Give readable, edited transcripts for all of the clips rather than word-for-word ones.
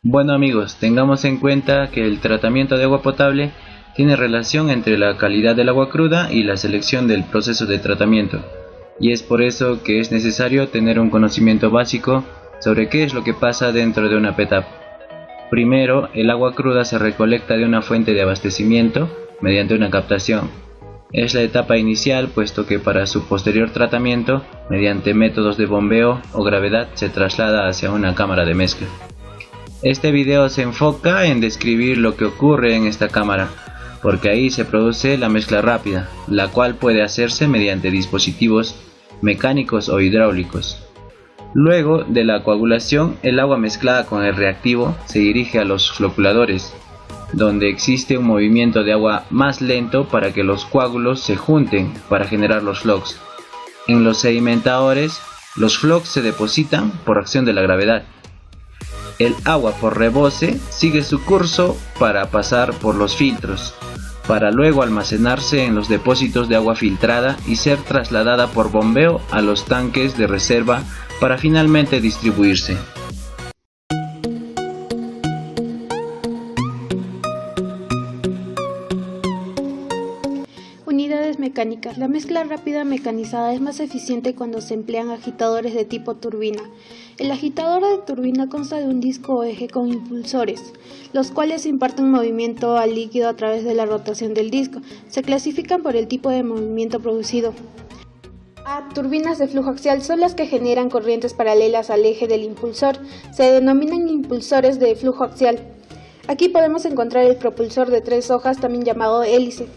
Bueno amigos, tengamos en cuenta que el tratamiento de agua potable tiene relación entre la calidad del agua cruda y la selección del proceso de tratamiento, y es por eso que es necesario tener un conocimiento básico sobre qué es lo que pasa dentro de una PETAP. Primero, el agua cruda se recolecta de una fuente de abastecimiento mediante una captación. Es la etapa inicial, puesto que para su posterior tratamiento, mediante métodos de bombeo o gravedad, se traslada hacia una cámara de mezcla. Este video se enfoca en describir lo que ocurre en esta cámara, porque ahí se produce la mezcla rápida, la cual puede hacerse mediante dispositivos mecánicos o hidráulicos. Luego de la coagulación, el agua mezclada con el reactivo se dirige a los floculadores, donde existe un movimiento de agua más lento para que los coágulos se junten para generar los flocs. En los sedimentadores, los flocs se depositan por acción de la gravedad. El agua por rebose sigue su curso para pasar por los filtros, para luego almacenarse en los depósitos de agua filtrada y ser trasladada por bombeo a los tanques de reserva para finalmente distribuirse. Unidades mecánicas. La mezcla rápida mecanizada es más eficiente cuando se emplean agitadores de tipo turbina. El agitador de turbina consta de un disco o eje con impulsores, los cuales imparten movimiento al líquido a través de la rotación del disco. Se clasifican por el tipo de movimiento producido. A. Turbinas de flujo axial son las que generan corrientes paralelas al eje del impulsor. Se denominan impulsores de flujo axial. Aquí podemos encontrar el propulsor de 3 hojas, también llamado hélice,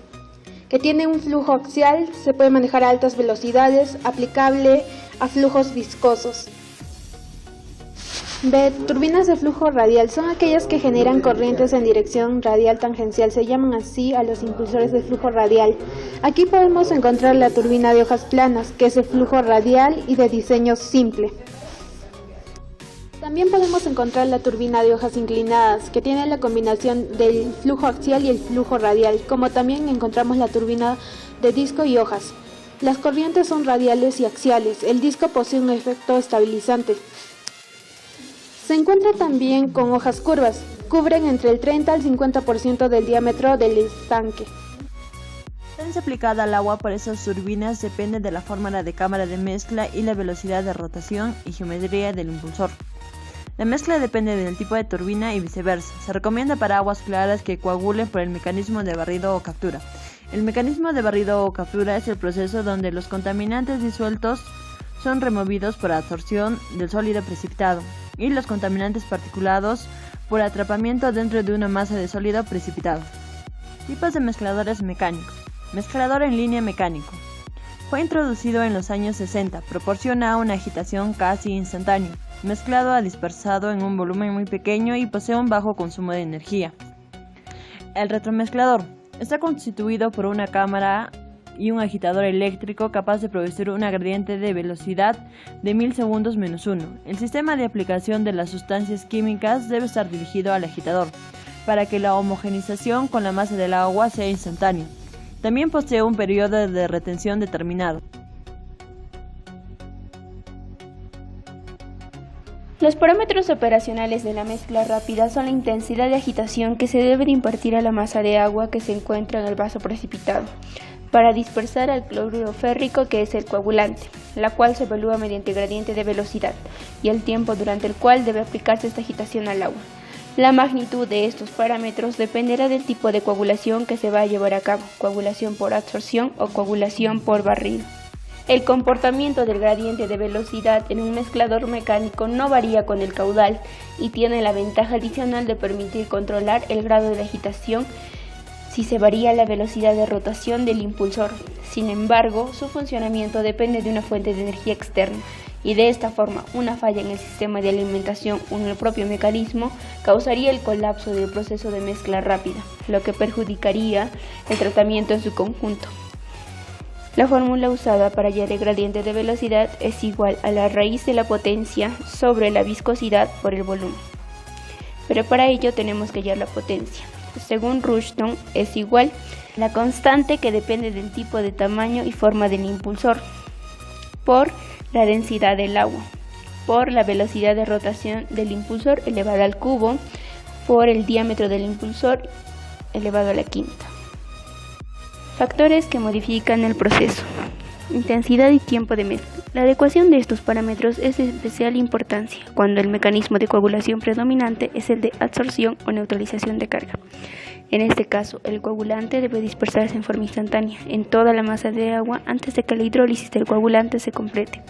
que tiene un flujo axial, se puede manejar a altas velocidades, aplicable a flujos viscosos. B. Turbinas de flujo radial son aquellas que generan corrientes en dirección radial tangencial, se llaman así a los impulsores de flujo radial. Aquí podemos encontrar la turbina de hojas planas, que es de flujo radial y de diseño simple. También podemos encontrar la turbina de hojas inclinadas, que tiene la combinación del flujo axial y el flujo radial, como también encontramos la turbina de disco y hojas. Las corrientes son radiales y axiales. El disco posee un efecto estabilizante. Se encuentra también con hojas curvas, cubren entre el 30 al 50% del diámetro del estanque. La potencia aplicada al agua por esas turbinas depende de la fórmula de cámara de mezcla y la velocidad de rotación y geometría del impulsor. La mezcla depende del tipo de turbina y viceversa. Se recomienda para aguas claras que coagulen por el mecanismo de barrido o captura. El mecanismo de barrido o captura es el proceso donde los contaminantes disueltos son removidos por absorción del sólido precipitado y los contaminantes particulados por atrapamiento dentro de una masa de sólido precipitado. Tipos de mezcladores mecánicos. Mezclador en línea mecánico. Fue introducido en los años 60, proporciona una agitación casi instantánea, mezclado a dispersado en un volumen muy pequeño y posee un bajo consumo de energía. El retromezclador está constituido por una cámara y un agitador eléctrico capaz de producir una gradiente de velocidad de 1000 segundos menos 1. El sistema de aplicación de las sustancias químicas debe estar dirigido al agitador, para que la homogenización con la masa del agua sea instantánea. También posee un periodo de retención determinado. Los parámetros operacionales de la mezcla rápida son la intensidad de agitación que se debe de impartir a la masa de agua que se encuentra en el vaso precipitado, para dispersar al cloruro férrico, que es el coagulante, la cual se evalúa mediante gradiente de velocidad, y el tiempo durante el cual debe aplicarse esta agitación al agua. La magnitud de estos parámetros dependerá del tipo de coagulación que se va a llevar a cabo, coagulación por absorción o coagulación por barrido. El comportamiento del gradiente de velocidad en un mezclador mecánico no varía con el caudal y tiene la ventaja adicional de permitir controlar el grado de agitación si se varía la velocidad de rotación del impulsor. Sin embargo, su funcionamiento depende de una fuente de energía externa y de esta forma una falla en el sistema de alimentación o en el propio mecanismo causaría el colapso del proceso de mezcla rápida, lo que perjudicaría el tratamiento en su conjunto. La fórmula usada para hallar el gradiente de velocidad es igual a la raíz de la potencia sobre la viscosidad por el volumen. Pero para ello tenemos que hallar la potencia. Según Rushton, es igual a la constante, que depende del tipo de tamaño y forma del impulsor, por la densidad del agua. por la velocidad de rotación del impulsor elevada al cubo por el diámetro del impulsor elevado a la quinta. Factores que modifican el proceso. Intensidad y tiempo de mezcla. La adecuación de estos parámetros es de especial importancia cuando el mecanismo de coagulación predominante es el de absorción o neutralización de carga. En este caso, el coagulante debe dispersarse en forma instantánea en toda la masa de agua antes de que la hidrólisis del coagulante se complete,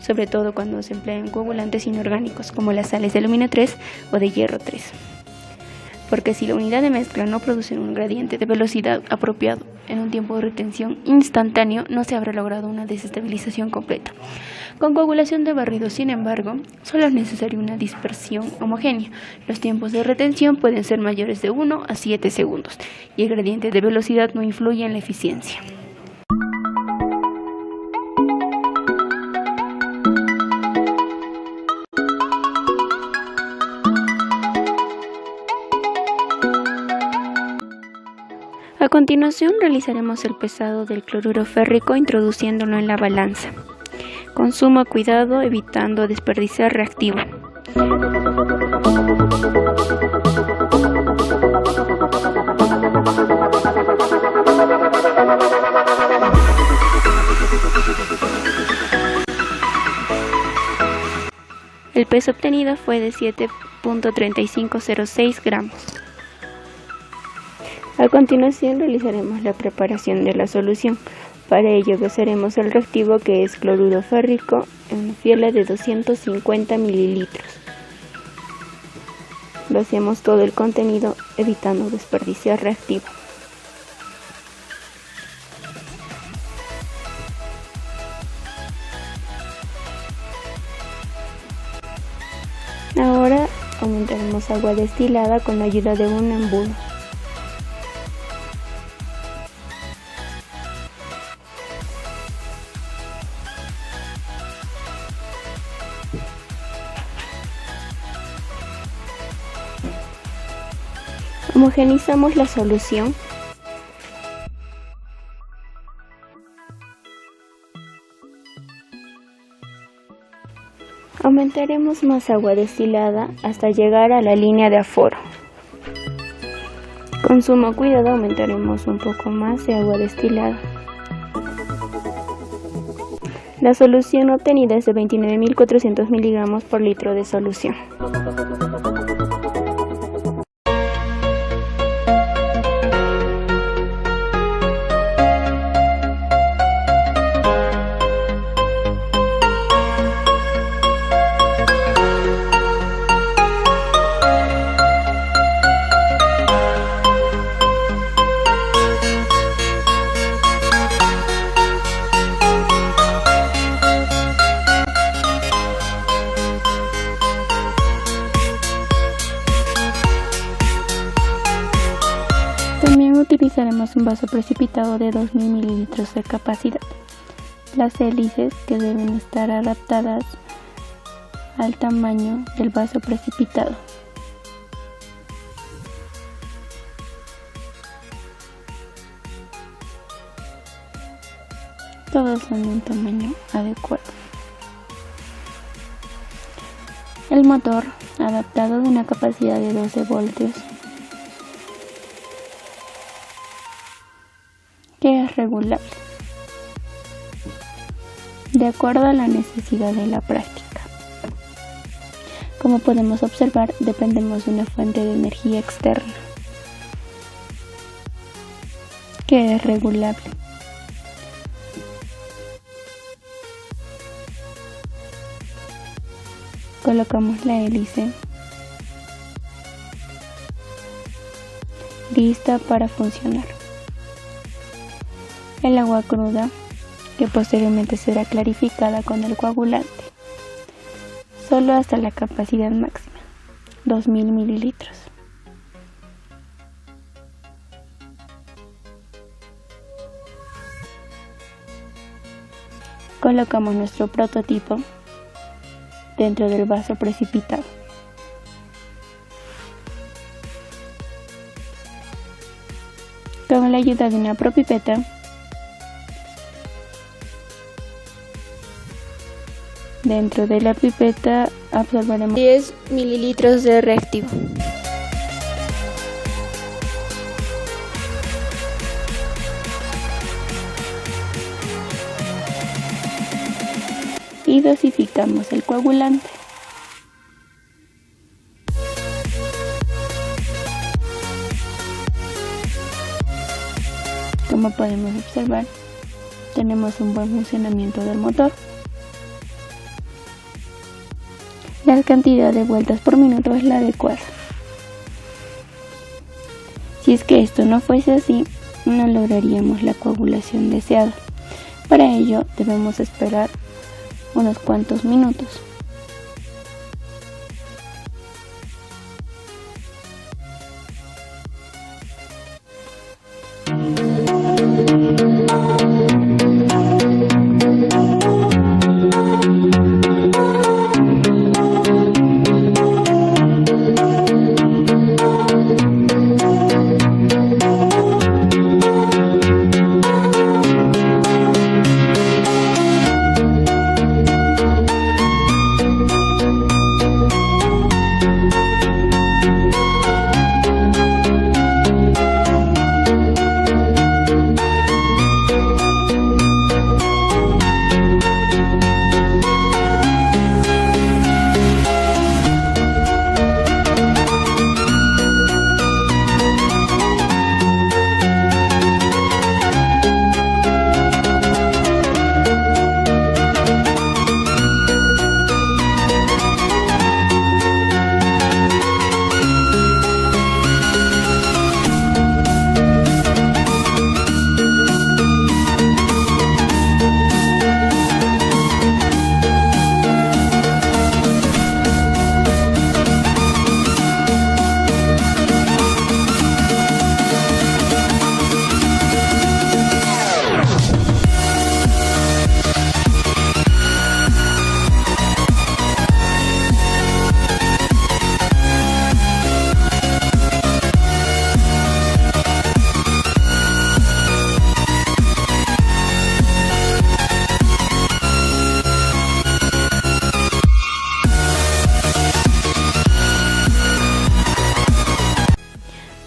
sobre todo cuando se emplean coagulantes inorgánicos como las sales de aluminio 3 o de hierro 3. Porque si la unidad de mezcla no produce un gradiente de velocidad apropiado en un tiempo de retención instantáneo, no se habrá logrado una desestabilización completa. Con coagulación de barrido, sin embargo, solo es necesaria una dispersión homogénea. Los tiempos de retención pueden ser mayores de 1 a 7 segundos y el gradiente de velocidad no influye en la eficiencia. A continuación realizaremos el pesado del cloruro férrico introduciéndolo en la balanza, con sumo cuidado evitando desperdiciar reactivo. El peso obtenido fue de 7.3506 gramos. A continuación realizaremos la preparación de la solución. Para ello usaremos el reactivo que es cloruro férrico en una fiela de 250 mililitros. Vaciamos todo el contenido evitando desperdiciar reactivo. Ahora aumentaremos agua destilada con la ayuda de un embudo. Homogeneizamos la solución. Aumentaremos más agua destilada hasta llegar a la línea de aforo. Con sumo cuidado aumentaremos un poco más de agua destilada. La solución obtenida es de 29.400 miligramos por litro de solución. Utilizaremos un vaso precipitado de 2000 mililitros de capacidad. Las hélices que deben estar adaptadas al tamaño del vaso precipitado. Todos son de un tamaño adecuado. El motor adaptado de una capacidad de 12 voltios. Que es regulable de acuerdo a la necesidad de la práctica. Como podemos observar, dependemos de una fuente de energía externa que es regulable. Colocamos la hélice lista para funcionar. El agua cruda, que posteriormente será clarificada con el coagulante, solo hasta la capacidad máxima, 2000 mililitros. Colocamos nuestro prototipo dentro del vaso precipitado. Con la ayuda de una propipeta, Dentro de la pipeta absorberemos 10 mililitros de reactivo. Y dosificamos el coagulante. Como podemos observar, tenemos un buen funcionamiento del motor. La cantidad de vueltas por minuto es la adecuada. Si es que esto no fuese así, no lograríamos la coagulación deseada. Para ello debemos esperar unos cuantos minutos.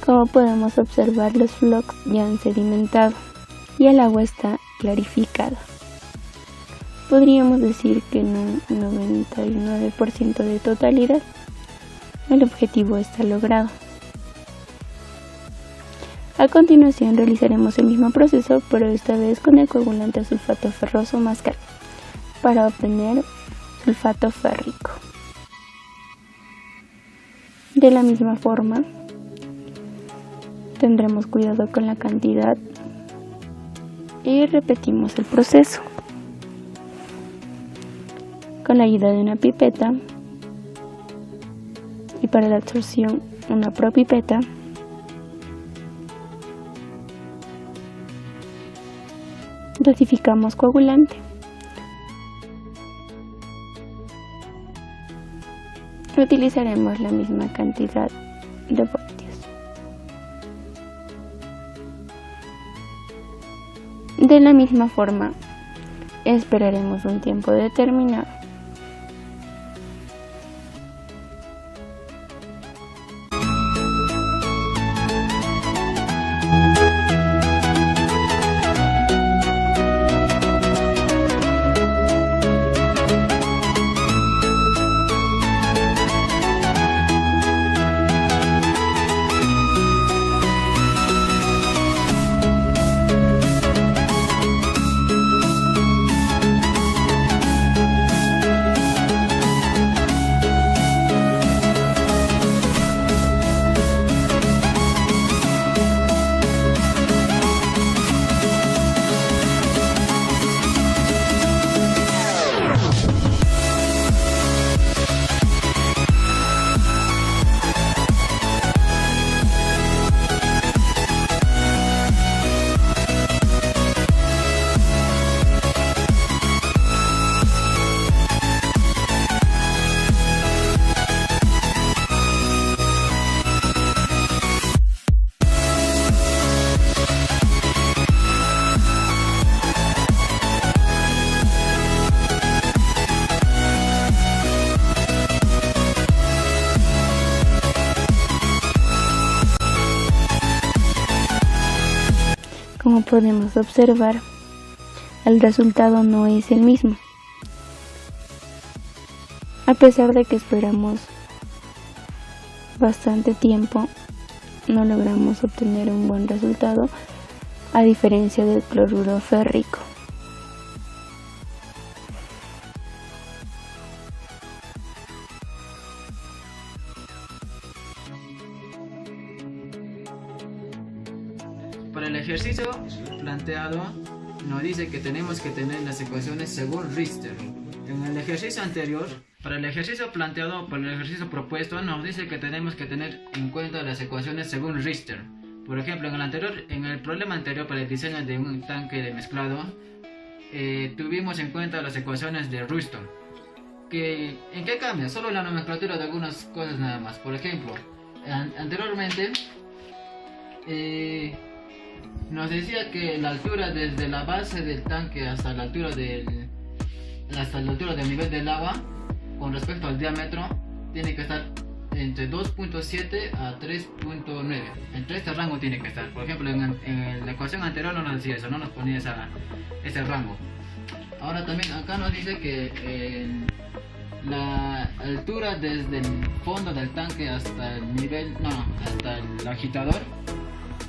Como podemos observar, los flocks ya han sedimentado y el agua está clarificada. Podríamos decir que en un 99% de totalidad el objetivo está logrado. A continuación realizaremos el mismo proceso, pero esta vez con el coagulante sulfato ferroso más caro, para obtener sulfato férrico. De la misma forma, tendremos cuidado con la cantidad y repetimos el proceso. Con la ayuda de una pipeta y para la absorción una propipeta, dosificamos coagulante. Utilizaremos la misma cantidad de voltios. De la misma forma, esperaremos un tiempo determinado. como podemos observar, el resultado no es el mismo. A pesar de que esperamos bastante tiempo, no logramos obtener un buen resultado, a diferencia del cloruro férrico. Para el ejercicio planteado, nos dice que tenemos que tener las ecuaciones según Richter. En el ejercicio anterior, para el ejercicio planteado, para el ejercicio propuesto, nos dice que tenemos que tener en cuenta las ecuaciones según Richter. Por ejemplo, en el problema anterior para el diseño de un tanque de mezclado, tuvimos en cuenta las ecuaciones de Ruston. ¿En qué cambia? Solo la nomenclatura de algunas cosas nada más. Por ejemplo, anteriormente nos decía que la altura desde la base del tanque hasta la altura del nivel del agua con respecto al diámetro tiene que estar entre 2.7 a 3.9. Entre este rango tiene que estar. Por ejemplo, en la ecuación anterior no nos decía eso, no nos ponía ese rango. Ahora también acá nos dice que la altura desde el fondo del tanque hasta hasta el agitador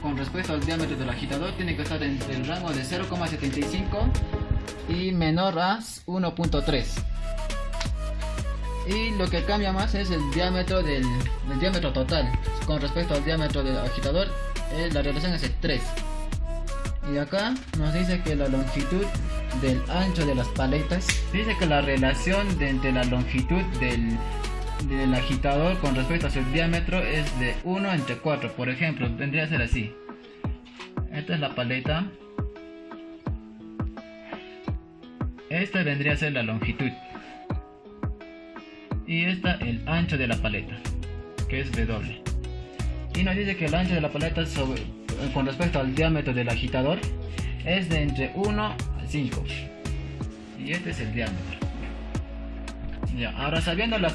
con respecto al diámetro del agitador tiene que estar entre el rango de 0,75 y menor a 1.3. Y lo que cambia más es el diámetro del diámetro total con respecto al diámetro del agitador. La relación es el 3. Y acá nos dice que la longitud del ancho de las paletas, dice que la relación entre la longitud del agitador con respecto a su diámetro es de 1/4. Por ejemplo, tendría que ser así. Esta es la paleta. Esta vendría a ser la longitud. Y esta el ancho de la paleta, que es W. Y nos dice que el ancho de la paleta con respecto al diámetro del agitador es de entre 1 a 5. Y este es el diámetro. Ya, ahora sabiendo las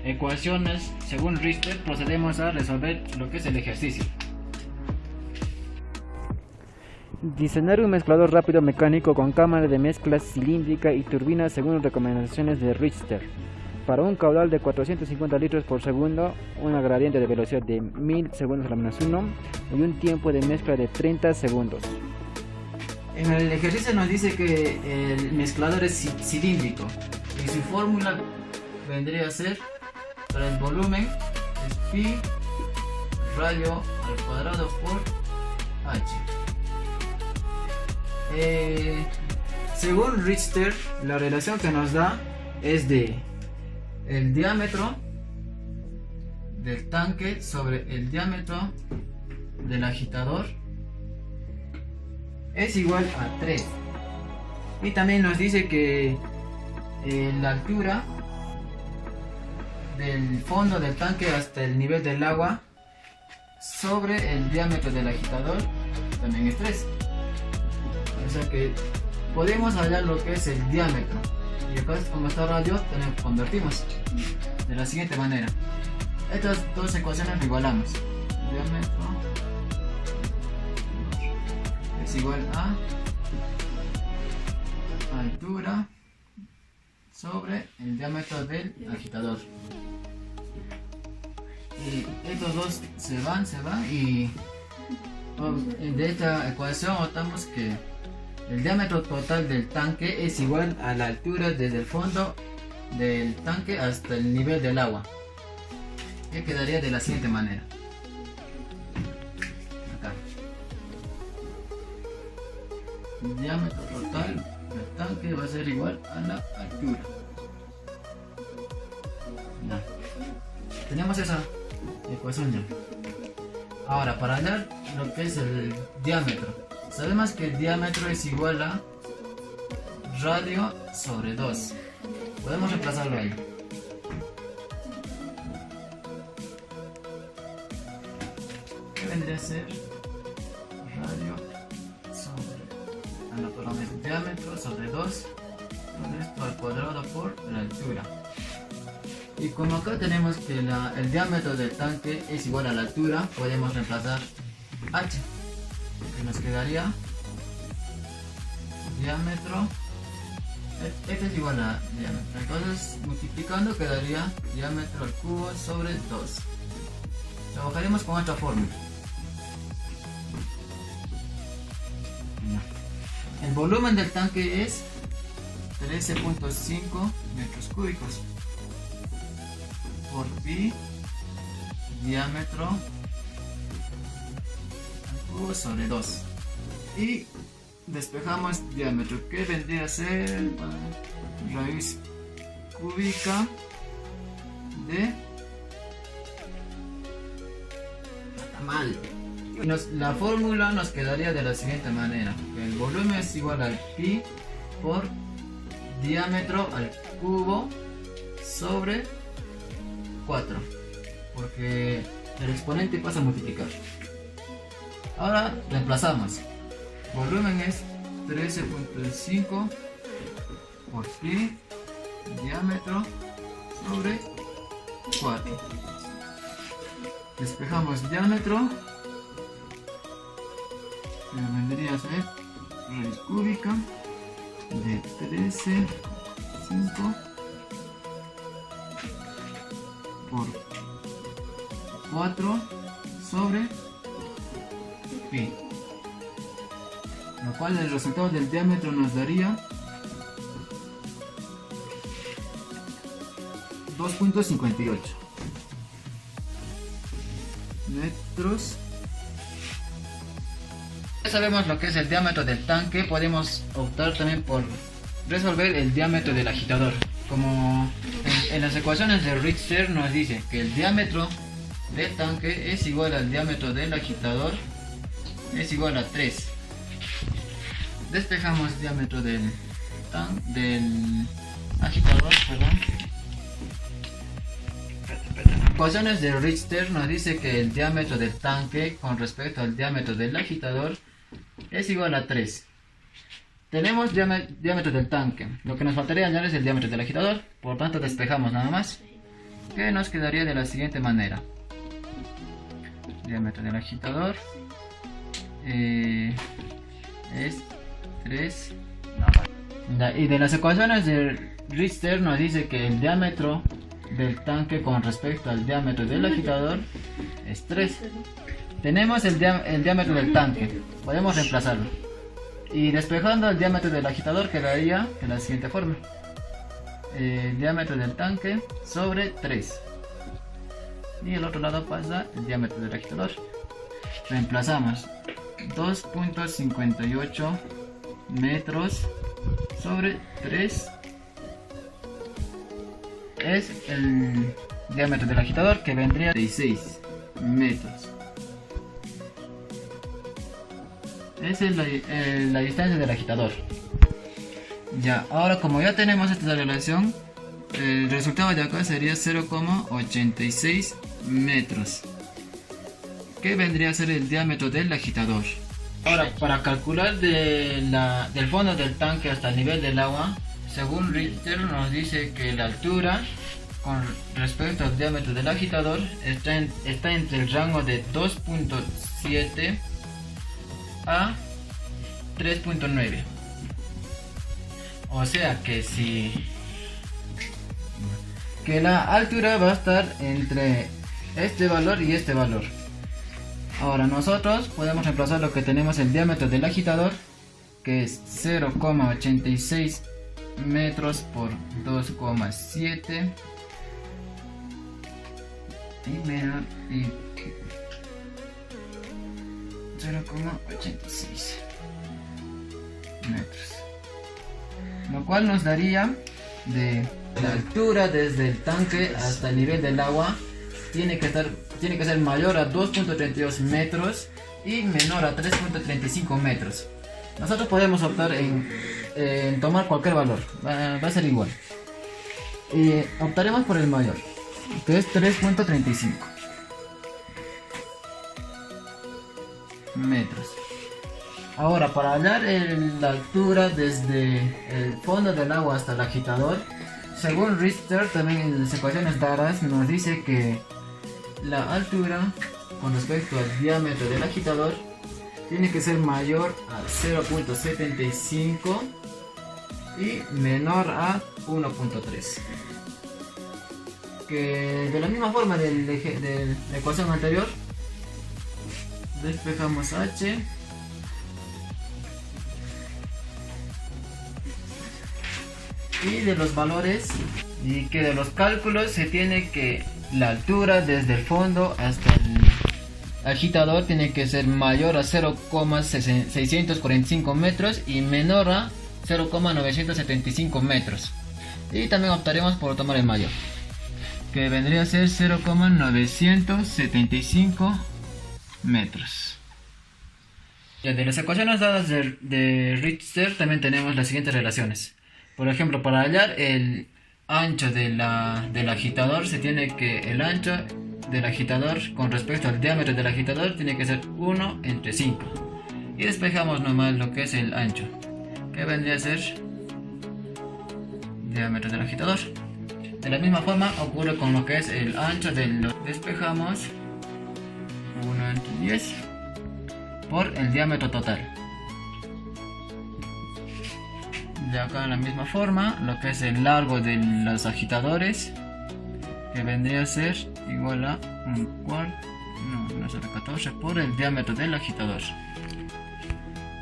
ecuaciones según Richter, procedemos a resolver lo que es el ejercicio. Diseñar un mezclador rápido mecánico con cámara de mezcla cilíndrica y turbina según recomendaciones de Richter. Para un caudal de 450 litros por segundo, una gradiente de velocidad de 1000 segundos a la menos 1 y un tiempo de mezcla de 30 segundos. En el ejercicio nos dice que el mezclador es cilíndrico y su fórmula vendría a ser, para el volumen, es pi radio al cuadrado por h. Según Richter, la relación que nos da es de el diámetro del tanque sobre el diámetro del agitador es igual a 3. Y también nos dice que la altura del fondo del tanque hasta el nivel del agua sobre el diámetro del agitador también es 3. O sea que podemos hallar lo que es el diámetro. Y acá, como está radio, convertimos de la siguiente manera. Estas dos ecuaciones lo igualamos. Diámetro es igual a altura sobre el diámetro del agitador. Y estos dos se van y de esta ecuación notamos que el diámetro total del tanque es igual a la altura desde el fondo del tanque hasta el nivel del agua, que quedaría de la siguiente manera. Acá. El diámetro total del tanque va a ser igual a la altura. Ya. Tenemos esa ecuación ya. Ahora, para hallar lo que es el diámetro, sabemos que el diámetro es igual a radio sobre 2. Podemos reemplazarlo ahí. ¿Qué vendría a ser? Radio sobre el diámetro sobre 2. Con esto al cuadrado por la altura. Y como acá tenemos que el diámetro del tanque es igual a la altura, podemos reemplazar h. que nos quedaría diámetro, este es igual a diámetro, entonces multiplicando quedaría diámetro al cubo sobre 2. Trabajaremos con otra fórmula. El volumen del tanque es 13.5 metros cúbicos por pi diámetro al cubo sobre 2. Y despejamos diámetro, que vendría a ser raíz cúbica de la fórmula nos quedaría de la siguiente manera: el volumen es igual al pi por diámetro al cubo sobre 4, porque el exponente pasa a multiplicar. Ahora reemplazamos. Volumen es 13.5 por pi diámetro sobre 4. Despejamos diámetro, que vendría a ser raíz cúbica de 13.5 por 4 sobre pi, lo cual el resultado del diámetro nos daría 2.58 metros. Ya sabemos lo que es el diámetro del tanque, podemos optar también por resolver el diámetro del agitador. Como en las ecuaciones de Richter nos dice que el diámetro del tanque es igual al diámetro del agitador, es igual a 3. Despejamos diámetro del agitador, perdón. Ecuaciones de Richter nos dice que el diámetro del tanque con respecto al diámetro del agitador es igual a 3. Tenemos diámetro del tanque, lo que nos faltaría hallar es el diámetro del agitador, por tanto despejamos nada más, que nos quedaría de la siguiente manera: diámetro del agitador es 3. Y de las ecuaciones de Richter nos dice que el diámetro del tanque con respecto al diámetro del agitador es 3. Tenemos el diámetro del tanque, podemos reemplazarlo, y despejando el diámetro del agitador quedaría de la siguiente forma: el diámetro del tanque sobre 3, y el otro lado pasa el diámetro del agitador. Reemplazamos 2.58 metros sobre 3 es el diámetro del agitador, que vendría de 6 metros. Esa es la distancia del agitador. Ya, ahora como ya tenemos esta relación, el resultado de acá sería 0,86 metros, que vendría a ser el diámetro del agitador. Ahora, para calcular del fondo del tanque hasta el nivel del agua, según Richter nos dice que la altura con respecto al diámetro del agitador está entre el rango de 2.7 a 3.9. O sea que la altura va a estar entre este valor y este valor. Ahora nosotros podemos reemplazar lo que tenemos: el diámetro del agitador, que es 0,86 metros por 2,7 y 0,86 metros, lo cual nos daría de la altura desde el tanque hasta el nivel del agua tiene que ser mayor a 2.32 metros y menor a 3.35 metros. Nosotros podemos optar en tomar cualquier valor, va a ser igual. Optaremos por el mayor, que es 3.35 metros. Ahora, para hallar la altura desde el fondo del agua hasta el agitador, según Richter, también en las ecuaciones dadas nos dice que la altura con respecto al diámetro del agitador tiene que ser mayor a 0.75 y menor a 1.3. Que de la misma forma de la ecuación anterior, despejamos h y de los valores, y que de los cálculos se tiene que la altura desde el fondo hasta el agitador tiene que ser mayor a 0,645 metros y menor a 0,975 metros. Y también optaremos por tomar el mayor, que vendría a ser 0,975 metros. Ya de las ecuaciones dadas de Richter también tenemos las siguientes relaciones. Por ejemplo, para hallar el ancho del agitador, se tiene que el ancho del agitador con respecto al diámetro del agitador tiene que ser 1 entre 5. Y despejamos nomás lo que es el ancho, que vendría a ser diámetro del agitador. De la misma forma ocurre con lo que es el ancho del... Despejamos 1 entre 10 por el diámetro total. De acá en la misma forma, lo que es el largo de los agitadores, que vendría a ser igual a un cuarto, no es 14 por el diámetro del agitador.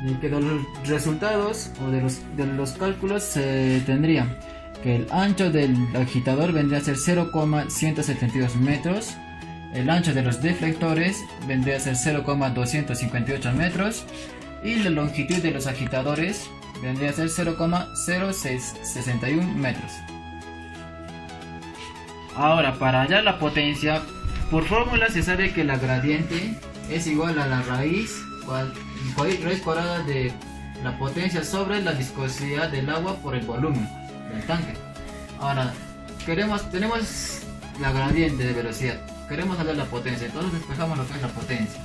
Y que de los resultados o de los cálculos se tendría que el ancho del agitador vendría a ser 0,172 metros, el ancho de los deflectores vendría a ser 0,258 metros y la longitud de los agitadores vendría a ser 0,0661 metros. Ahora, para hallar la potencia, por fórmula se sabe que la gradiente es igual a la raíz cuadrada de la potencia sobre la viscosidad del agua por el volumen del tanque. Ahora, tenemos la gradiente de velocidad, queremos hallar la potencia, entonces despejamos lo que es la potencia.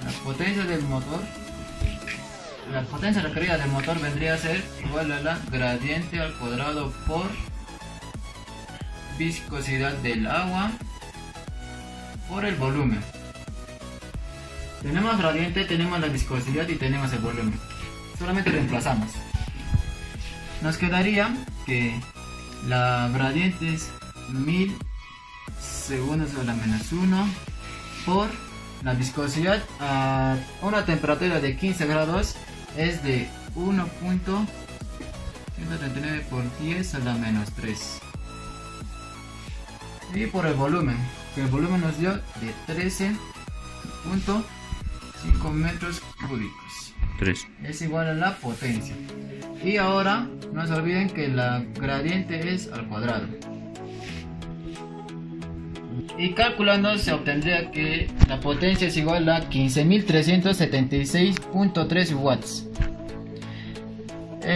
La potencia del motor, la potencia requerida del motor vendría a ser igual a la gradiente al cuadrado por viscosidad del agua por el volumen. Tenemos gradiente, tenemos la viscosidad y tenemos el volumen. Solamente reemplazamos. Nos quedaría que la gradiente es 1000 segundos a la menos 1 por la viscosidad a una temperatura de 15 grados es de 1.139 por 10 a la menos 3. Y por el volumen, que el volumen nos dio de 13.5 metros cúbicos. 3. Es igual a la potencia. Y ahora no se olviden que la gradiente es al cuadrado. Y calculando se obtendría que la potencia es igual a 15.376.3 watts.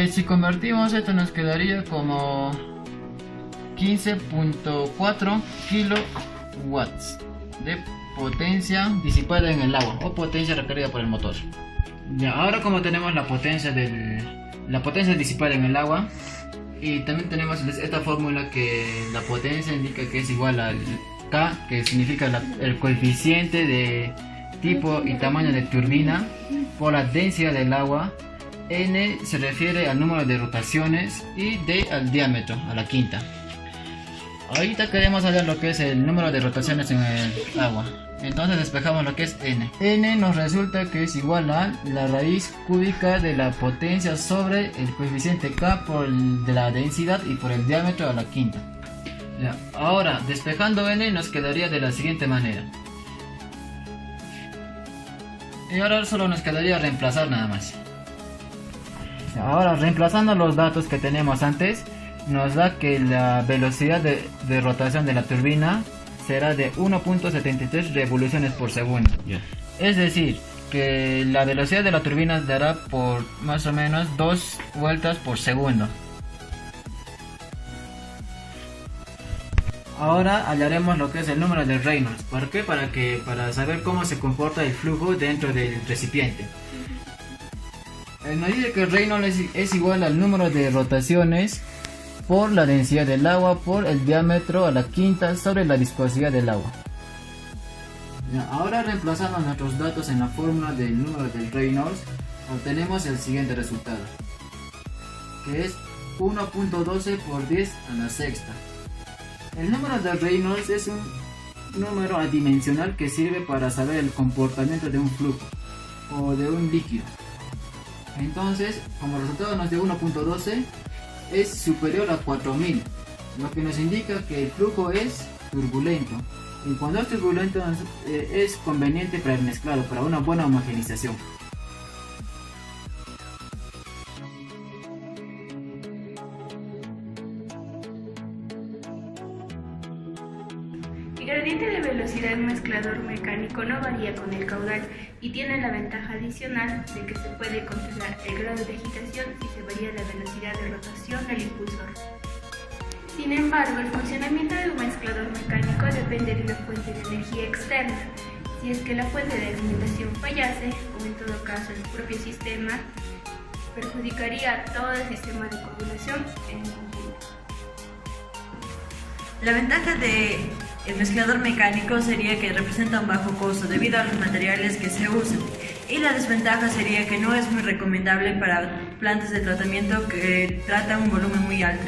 Si convertimos esto nos quedaría como 15.4 kilowatts de potencia disipada en el agua o potencia requerida por el motor. Ya, ahora como tenemos la potencia disipada en el agua y también tenemos esta fórmula que la potencia indica que es igual al K, que significa el coeficiente de tipo y tamaño de turbina por la densidad del agua. N se refiere al número de rotaciones y D al diámetro, a la quinta. Ahorita queremos hallar lo que es el número de rotaciones en el agua. Entonces despejamos lo que es N. N nos resulta que es igual a la raíz cúbica de la potencia sobre el coeficiente K por de la densidad y por el diámetro a la quinta. Ya. Ahora, despejando N nos quedaría de la siguiente manera. Y ahora solo nos quedaría reemplazar nada más. Ahora, reemplazando los datos que teníamos antes, nos da que la velocidad de rotación de la turbina será de 1.73 revoluciones por segundo. Es decir, que la velocidad de la turbina dará por más o menos 2 vueltas por segundo. Ahora hallaremos lo que es el número de Reynolds. ¿Por qué? Para saber cómo se comporta el flujo dentro del recipiente. Nos dice que Reynolds es igual al número de rotaciones por la densidad del agua por el diámetro a la quinta sobre la viscosidad del agua. Ya, ahora reemplazando nuestros datos en la fórmula del número de Reynolds, obtenemos el siguiente resultado, que es 1.12 por 10 a la sexta. El número de Reynolds es un número adimensional que sirve para saber el comportamiento de un flujo o de un líquido. Entonces, como resultado nos dio 1.12, es superior a 4000, lo que nos indica que el flujo es turbulento. Y cuando es turbulento es conveniente para el mezclado, para una buena homogenización. El gradiente de velocidad de un mezclador mecánico no varía con el caudal y tiene la ventaja adicional de que se puede controlar el grado de agitación si se varía la velocidad de rotación del impulsor. Sin embargo, el funcionamiento de un mezclador mecánico depende de una fuente de energía externa. Si es que la fuente de alimentación fallase, o en todo caso el propio sistema, perjudicaría todo el sistema de coagulación en conjunto. La ventaja del mezclador mecánico sería que representa un bajo costo debido a los materiales que se usan, y la desventaja sería que no es muy recomendable para plantas de tratamiento que tratan un volumen muy alto.